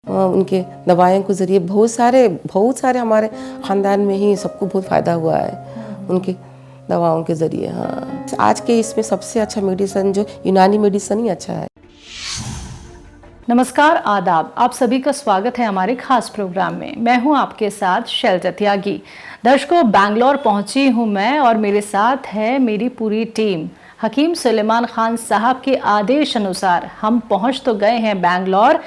उनके दवाइयों के ज़रिए बहुत सारे हमारे ख़ानदान में ही सबको बहुत फ़ायदा हुआ है उनकी दवाओं के ज़रिए। हाँ, आज के इसमें सबसे अच्छा मेडिसिन जो यूनानी मेडिसिन ही अच्छा है। नमस्कार, आदाब। आप सभी का स्वागत है हमारे खास प्रोग्राम में। मैं हूं आपके साथ शैलजा त्यागी। दर्शकों, बैंगलोर पहुंची हूं मैं और मेरे साथ है मेरी पूरी टीम। हकीम सुलेमान खान साहब के आदेश अनुसार हम पहुंच तो गए हैं बैंगलोर,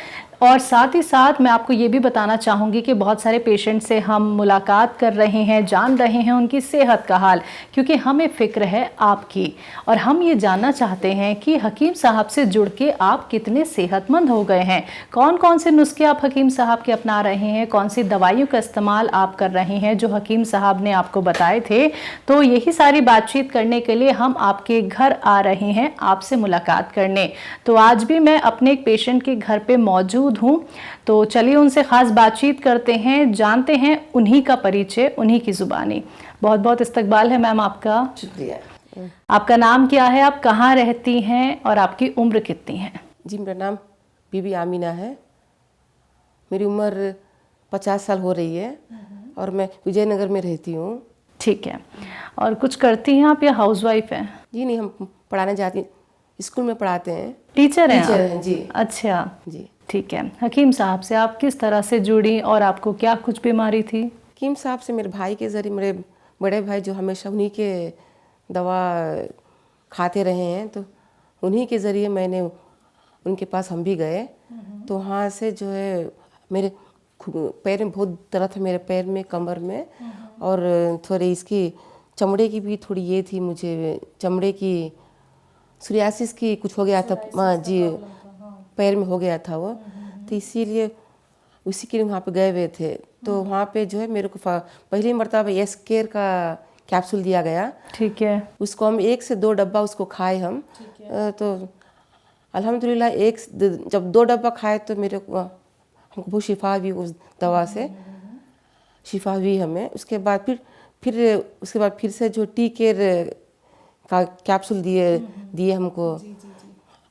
और साथ ही साथ मैं आपको ये भी बताना चाहूँगी कि बहुत सारे पेशेंट से हम मुलाकात कर रहे हैं, जान रहे हैं उनकी सेहत का हाल, क्योंकि हमें फ़िक्र है आपकी और हम ये जानना चाहते हैं कि हकीम साहब से जुड़ के आप कितने सेहतमंद हो गए हैं, कौन कौन से नुस्खे आप हकीम साहब के अपना रहे हैं, कौन सी दवाइयों का इस्तेमाल आप कर रहे हैं जो हकीम साहब ने आपको बताए थे। तो यही सारी बातचीत करने के लिए हम आपके घर आ रहे हैं आपसे मुलाकात करने। तो आज भी मैं अपने एक पेशेंट के घर पे मौजूद हूँ, तो चलिए उनसे खास बातचीत करते हैं, जानते हैं उन्हीं का परिचय, उन्हीं की जुबानी। बहुत बहुत इस्तकबाल है मैम आपका। शुक्रिया। आपका नाम क्या है, आप कहाँ रहती हैं और आपकी उम्र कितनी है? जी, मेरा नाम बीबी आमीना है। मेरी उम्र 50 साल हो रही है और मैं विजयनगर में रहती हूँ। ठीक है। और कुछ करती हैं आप या हाउसवाइफ हैं? जी नहीं, हम पढ़ाने जाते हैं, स्कूल में पढ़ाते हैं। टीचर हैं? टीचर हैं जी। अच्छा जी। ठीक है। हकीम साहब से आप किस तरह से जुड़ी और आपको क्या कुछ बीमारी थी? हकीम साहब से मेरे भाई के ज़रिए, मेरे बड़े भाई जो हमेशा उन्हीं के दवा खाते रहे हैं, तो उन्हीं के ज़रिए मैंने उनके पास हम भी गए। तो वहाँ से जो है मेरे पैर में बहुत दर्द था, मेरे पैर में, कमर में, और थोड़ी इसकी चमड़े की भी थोड़ी ये थी, मुझे चमड़े की सोरियासिस की कुछ हो गया था। हाँ जी, पैर में हो गया था वो, तो इसीलिए उसी के लिए वहाँ पे गए हुए थे। तो वहाँ पे जो है मेरे को पहली मरतबा एस केयर का कैप्सूल दिया गया। ठीक है। उसको हम 1 से 2 डब्बा उसको खाए हम। तो अल्हम्दुलिल्लाह जब 2 डब्बा खाए तो मेरे को हमको बहुत शिफा हुई, उस दवा से शिफा हुई हमें। उसके बाद फिर से जो टी केयर का कैप्सूल दिए हमको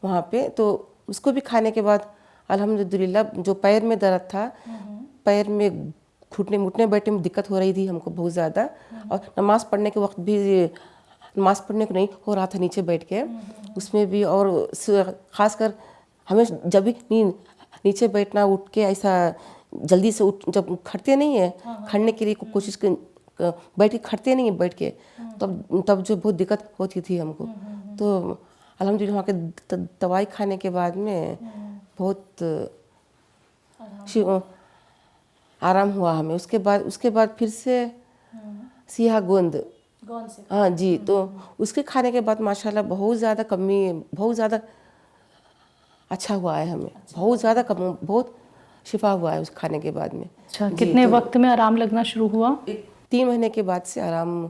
वहाँ पे, तो उसको भी खाने के बाद अल्हम्दुलिल्लाह जो पैर में दर्द था, पैर में घुटने बैठने में दिक्कत हो रही थी हमको बहुत ज़्यादा, और नमाज़ पढ़ने के वक्त भी नमाज़ पढ़ने को नहीं हो रहा था नीचे बैठ के, उसमें भी। और ख़ासकर हमें जब भी नीचे बैठना, उठ के ऐसा जल्दी से जब खड़ते नहीं है, खड़ने के लिए कोशिश बैठ के खड़ते नहीं है बैठ के, तब जो बहुत दिक्कत होती थी हमको। तो अल्हम्दुलिल्लाह वहाँ के दवाई खाने के बाद में बहुत आराम हुआ हमें। उसके बाद फिर से सिया गोंद, हाँ जी, तो उसके खाने के बाद माशाल्लाह बहुत ज़्यादा अच्छा हुआ है हमें, बहुत शिफा हुआ है उस खाने के बाद में। अच्छा, कितने वक्त में आराम लगना शुरू हुआ? 3 महीने के बाद से आराम।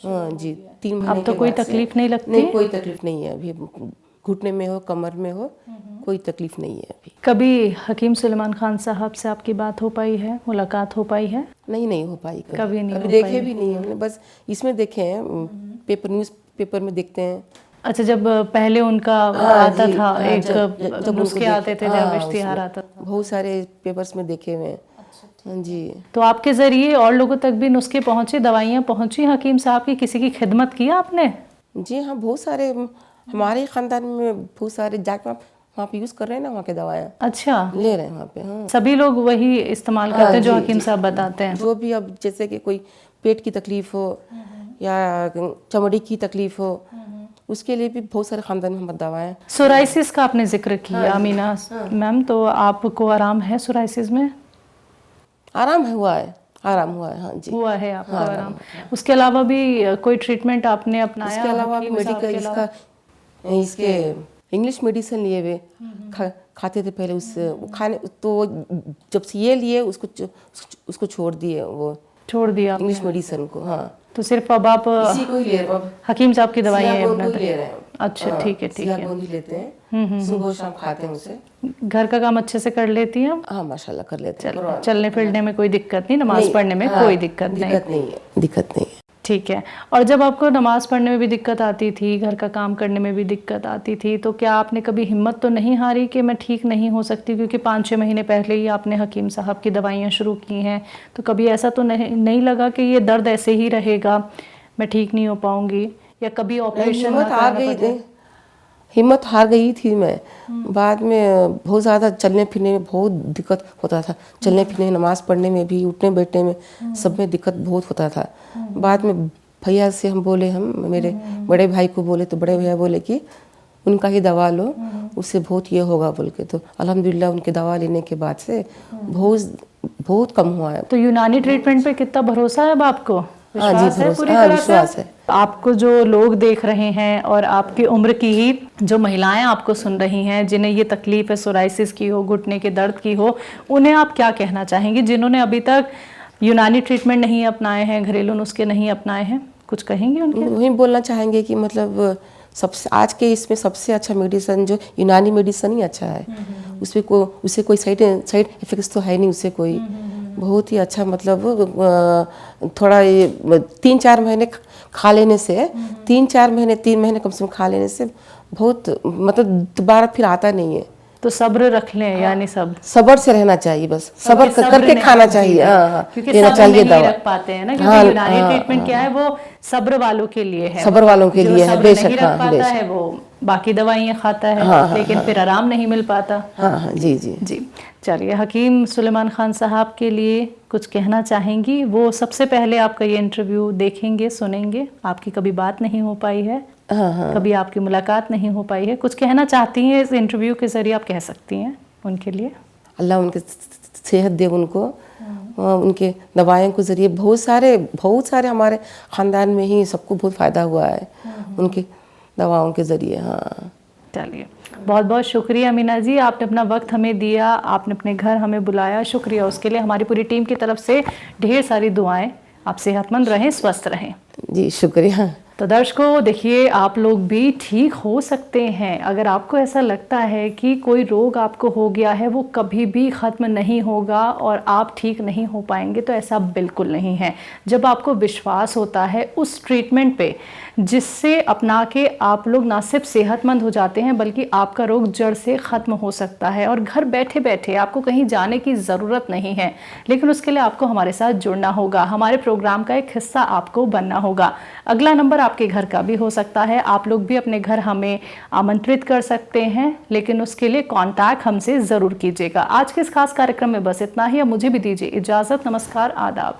हाँ जी, 3 महीने अब तो कोई तकलीफ नहीं लगती? नहीं, कोई तकलीफ नहीं है अभी। घुटने में हो, कमर में हो, कोई तकलीफ नहीं है अभी। कभी हकीम सुलेमान खान साहब से आपकी बात हो पाई है, मुलाकात हो पाई है? नहीं हो पाई कभी नहीं हो देखे पाई। भी नहीं हमने, बस इसमें देखे हैं, न्यूज़ पेपर में देखते हैं। अच्छा, जब पहले उनका आता था, एक नुस्खे आते थे, जब इश्तिहार आता था, बहुत सारे पेपर्स में देखे हुए हैं। हाँ जी। तो आपके ज़रिए और लोगों तक भी नुस्खे पहुँचे, दवाइयाँ पहुँची हकीम साहब की? किसी की खिदमत की आपने? जी हाँ, बहुत सारे हमारे ख़ानदान में बहुत सारे जाके वहाँ पे यूज़ कर रहे हैं ना, वहाँ के दवाइयाँ। अच्छा, ले रहे हैं वहाँ पे। हाँ, सभी लोग वही इस्तेमाल करते हैं जो हकीम साहब बताते हैं? जो भी, अब जैसे कि कोई पेट की तकलीफ़ हो या चमड़ी की तकलीफ़ हो, उसके लिए भी बहुत सारे ख़ानदान में दवाएँ। सोराइसिस का आपने जिक्र किया अमीना मैम, तो आपको आराम है सोराइसिस में? आराम हुआ है, हाँ जी, हुआ है आपको आराम। उसके अलावा भी कोई ट्रीटमेंट आपने अपनाया? उसके अलावा भी मेडिकल इसके इंग्लिश मेडिसिन लिए हुए खाते थे पहले। खाने तो जब से ये लिए उसको छोड़ दिए, वो छोड़ दिया इंग्लिश मेडिसिन को। हाँ, तो सिर्फ अब आप इसी को ही ले रहे हैं, हकीम साहब की दवाइयाँ ले रहे हैं। अच्छा, ठीक है, ठीक है। गोंद लेते हैं, सुबह शाम खाते हैं उसे। घर का काम अच्छे से कर लेती हैं? हाँ माशाल्लाह कर लेते हैं। चलने फिरने में कोई दिक्कत नहीं, नमाज पढ़ने में कोई दिक्कत नहीं? दिक्कत नहीं है। ठीक है। और जब आपको नमाज़ पढ़ने में भी दिक्कत आती थी, घर का काम करने में भी दिक्कत आती थी, तो क्या आपने कभी हिम्मत तो नहीं हारी कि मैं ठीक नहीं हो सकती? क्योंकि 5-6 महीने पहले ही आपने हकीम साहब की दवाइयाँ शुरू की हैं, तो कभी ऐसा तो नहीं लगा कि ये दर्द ऐसे ही रहेगा, मैं ठीक नहीं हो पाऊँगी, या कभी ऑपरेशन हिम्मत ना हार कराना गई पड़े? थी, हिम्मत हार गई थी मैं। बाद में बहुत ज़्यादा चलने फिरने में बहुत दिक्कत होता था, चलने फिरने नमाज़ पढ़ने में भी, उठने बैठने में सब में दिक्कत बहुत होता था। बाद में भैया से हम बोले, हम मेरे बड़े भाई को बोले, तो बड़े भैया बोले कि उनका ही दवा लो, उससे बहुत ये होगा बोल के। तो अल्हम्दुलिल्लाह उनके दवा लेने के बाद से बहुत कम हुआ है। तो यूनानी ट्रीटमेंट पे कितना भरोसा है अब आपको? हाँ जी, विश्वास है भरोसा, पूरी हाँ तरह विश्वास से? है। आपको जो लोग देख रहे हैं और आपकी उम्र की ही जो महिलाएं आपको सुन रही हैं, जिन्हें ये तकलीफ है, सोराइसिस की हो, घुटने के दर्द की हो, उन्हें आप क्या कहना चाहेंगी? जिन्होंने अभी तक यूनानी ट्रीटमेंट नहीं अपनाए हैं, घरेलू नुस्खे नहीं अपनाए हैं, कुछ कहेंगे उनके? वही बोलना चाहेंगे कि मतलब सबसे आज के इसमें सबसे अच्छा मेडिसिन जो यूनानी मेडिसिन ही अच्छा है। उससे कोई साइड इफेक्ट्स तो है नहीं उससे कोई। बहुत ही अच्छा, मतलब थोड़ा ये 3-4 महीने खा लेने से, 3 महीने कम से कम खा लेने से बहुत, मतलब दोबारा फिर आता नहीं है। तो सब्र रख लें, यानी सब सब्र से रहना चाहिए, बस सब्र करके नहीं खाना रख चाहिए। चाहिए। हाँ, क्योंकि लेना सब्र चाहिए नहीं दवा। रख पाते हैं ना, क्योंकि हाँ, यूनानी हाँ, ट्रीटमेंट क्या है, वो सब्र वालों के लिए है। सब्र वालों के जो लिए है, सब्र बेशक, नहीं रख हाँ, पाता बेशक। है वो बाकी दवाइयाँ खाता है, लेकिन फिर आराम नहीं मिल पाता। हाँ हाँ, जी जी जी। चलिए, हकीम सुलेमान खान साहब के लिए कुछ कहना चाहेंगी? वो सबसे पहले आपका ये इंटरव्यू देखेंगे, सुनेंगे, आपकी कभी बात नहीं हो पाई है, कभी आपकी मुलाकात नहीं हो पाई है, कुछ कहना चाहती हैं इस इंटरव्यू के ज़रिए, आप कह सकती हैं उनके लिए। अल्लाह उनके सेहत दे उनको, उनके दवाइयों के ज़रिए बहुत सारे हमारे ख़ानदान में ही सबको बहुत फ़ायदा हुआ है उनकी दवाओं के ज़रिए। हाँ, चलिए, बहुत बहुत शुक्रिया मीना जी, आपने अपना वक्त हमें दिया, आपने अपने घर हमें बुलाया, शुक्रिया उसके लिए। हमारी पूरी टीम की तरफ से ढेर सारी दुआएं। आप सेहतमंद रहें, स्वस्थ रहें। जी शुक्रिया। तो दर्शकों, देखिए, आप लोग भी ठीक हो सकते हैं। अगर आपको ऐसा लगता है कि कोई रोग आपको हो गया है, वो कभी भी ख़त्म नहीं होगा और आप ठीक नहीं हो पाएंगे, तो ऐसा बिल्कुल नहीं है। जब आपको विश्वास होता है उस ट्रीटमेंट पे, जिससे अपना के आप लोग ना सिर्फ सेहतमंद हो जाते हैं, बल्कि आपका रोग जड़ से ख़त्म हो सकता है और घर बैठे बैठे आपको कहीं जाने की ज़रूरत नहीं है। लेकिन उसके लिए आपको हमारे साथ जुड़ना होगा, हमारे प्रोग्राम का एक हिस्सा आपको बनना होगा। अगला नंबर आपके घर का भी हो सकता है, आप लोग भी अपने घर हमें आमंत्रित कर सकते हैं, लेकिन उसके लिए कांटेक्ट हमसे ज़रूर कीजिएगा। आज के इस खास कार्यक्रम में बस इतना ही। अब मुझे भी दीजिए इजाज़त। नमस्कार, आदाब।